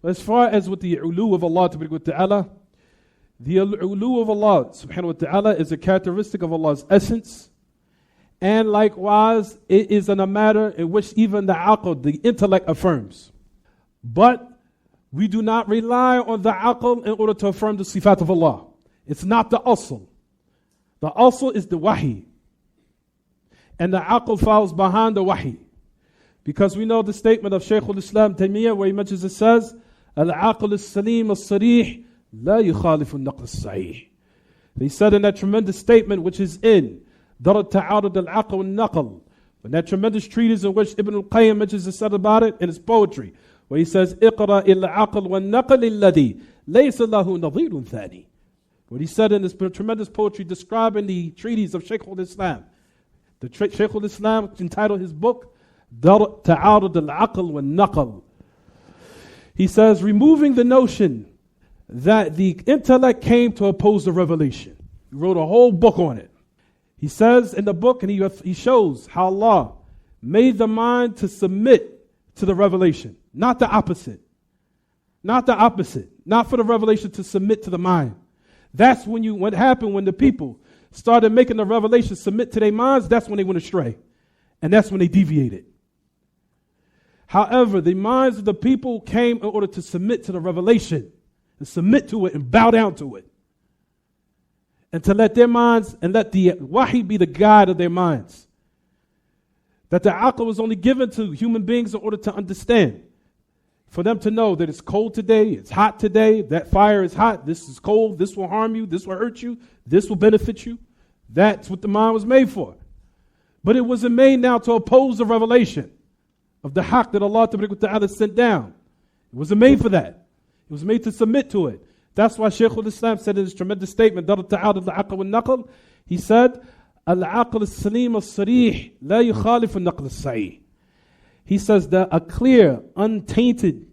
As far as with the ulu of Allah ta'ala, the ulu of Allah subhanahu wa ta'ala is a characteristic of Allah's essence. And likewise, it is in a matter in which even the aql, the intellect, affirms. But we do not rely on the aql in order to affirm the sifat of Allah. It's not the asl. The asl is the wahi. And the aql falls behind the wahi. Because we know the statement of Shaykh al-Islam Taymiyyah where he mentions it says, Al-aql al-salim al-sarih la yukhalifu al-naql al-sahih. He said in that tremendous statement which is in Darat Ta'arud al-aql al-naql, in that tremendous treatise in which Ibn al-Qayyim mentions it said about it in his poetry, where he says, Iqra il-aql wal-naql alladhi laysa lahu nadhirun thani. What he said in this tremendous poetry describing the treatise of Shaykh al-Islam. The Shaykh al-Islam entitled his book, Ta'arud al-aql wal-naql. He says, removing the notion that the intellect came to oppose the revelation. He wrote a whole book on it. He says in the book, and he shows how Allah made the mind to submit to the revelation, not the opposite. Not the opposite. Not for the revelation to submit to the mind. That's what happened when the people started making the revelation submit to their minds. That's when they went astray. And that's when they deviated. However, the minds of the people came in order to submit to the revelation and submit to it and bow down to it. And to let their minds and let the wahi be the guide of their minds. That the aql was only given to human beings in order to understand. For them to know that it's cold today, it's hot today, that fire is hot, this is cold, this will harm you, this will hurt you, this will benefit you. That's what the mind was made for. But it wasn't made now to oppose the revelation of the haqq that Allah Ta'ala sent down. It wasn't made for that. It was made to submit to it. That's why Shaykh al-Islam said in his tremendous statement, Darat Ta'arud al-aql wal-naql, he said, Al-aql al-salim al-sarih la yukhalif al-naql al-sahih. He says that a clear, untainted,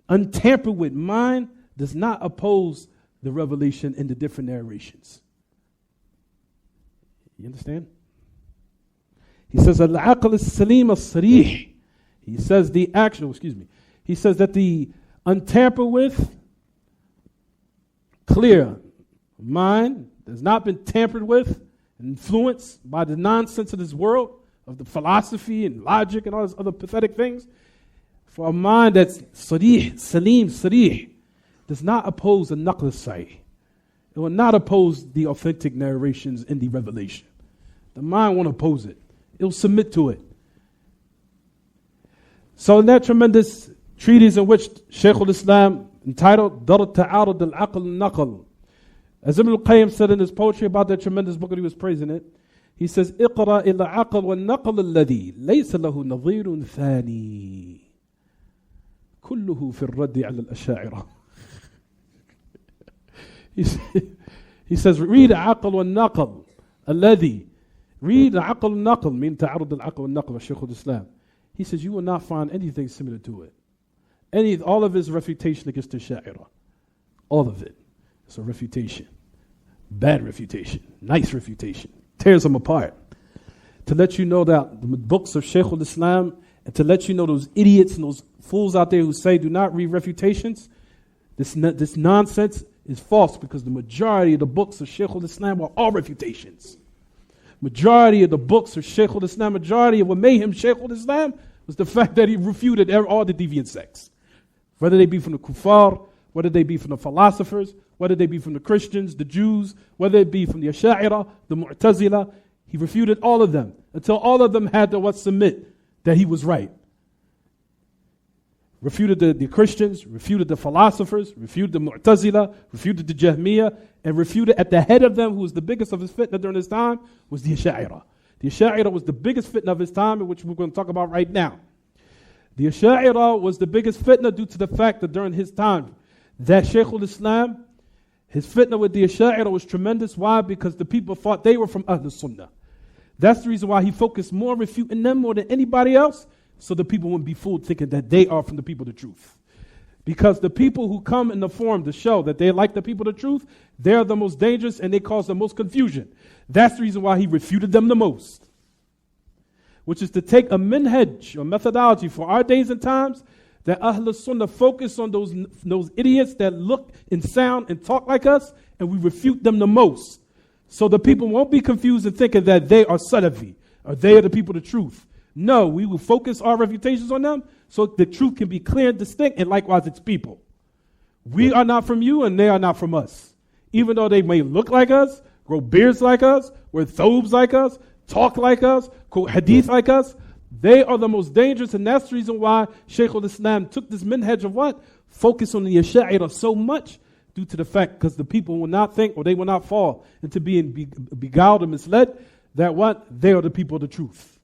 untampered with mind does not oppose the revelation in the different narrations. You understand? He says, Al-aql al-salim al-sarih. He says he says that the untampered with, clear mind has not been tampered with, influenced by the nonsense of this world, of the philosophy and logic and all those other pathetic things. For a mind that's sarih, salim, sarih, does not oppose the naql sahih. It will not oppose the authentic narrations in the revelation. The mind won't oppose it. It will submit to it. So in that tremendous treatise in which Shaykh al-Islam entitled Darat Ta'arud al-aql al-naql, as Ibn al-Qayyim said in his poetry about that tremendous book that he was praising it, he says, Iqra ila aql wal-naql alladhi laysa lahu nadhirun thani. Kulluhu fi al-raddi ala al-asha'ira. He says, read aql wal-naql alladhi. Read aql wal-naql, mean Ta'arud al-aql wal-naql of Shaykh al-Islam. He says, you will not find anything similar to it. All of his refutation against the Sha'ira. All of it. It's a refutation. Bad refutation. Nice refutation. Tears them apart. To let you know that the books of Shaykh al-Islam, and to let you know those idiots and those fools out there who say do not read refutations, this nonsense is false, because the majority of the books of Shaykh al-Islam are all refutations. Majority of the books of Shaykh al-Islam, majority of what made him Shaykh al-Islam was the fact that he refuted all the deviant sects. Whether they be from the kuffar, whether they be from the philosophers, whether they be from the Christians, the Jews, whether it be from the Asha'ira, the Mu'tazila, he refuted all of them until all of them had to submit that he was right. Refuted the Christians, refuted the philosophers, refuted the Mu'tazila, refuted the Jahmiyyah, and refuted at the head of them, who was the biggest of his fitna during his time, was the Asha'ira. The Asha'ira was the biggest fitna of his time, which we're going to talk about right now. The Asha'ira was the biggest fitna due to the fact that during his time, that Shaykh al-Islam, his fitna with the Asha'ira was tremendous. Why? Because the people thought they were from Ahlul Sunnah. That's the reason why he focused more on refuting them more than anybody else, so the people wouldn't be fooled thinking that they are from the people of the truth. Because the people who come in the form to show that they like the people of the truth, they're the most dangerous and they cause the most confusion. That's the reason why he refuted them the most. Which is to take a minhaj or methodology for our days and times that Ahl Sunnah focus on those idiots that look and sound and talk like us, and we refute them the most. So the people won't be confused and thinking that they are Salafi, or they are the people of the truth. No, we will focus our refutations on them so the truth can be clear and distinct, and likewise its people. We are not from you, and they are not from us. Even though they may look like us, grow beards like us, wear thobes like us, talk like us, quote hadith like us, they are the most dangerous, and that's the reason why Shaykh al-Islam took this minhaj of what? Focus on the Asha'ira so much, due to the fact, because the people will not think, or they will not fall into being beguiled and misled, that what? They are the people of the truth.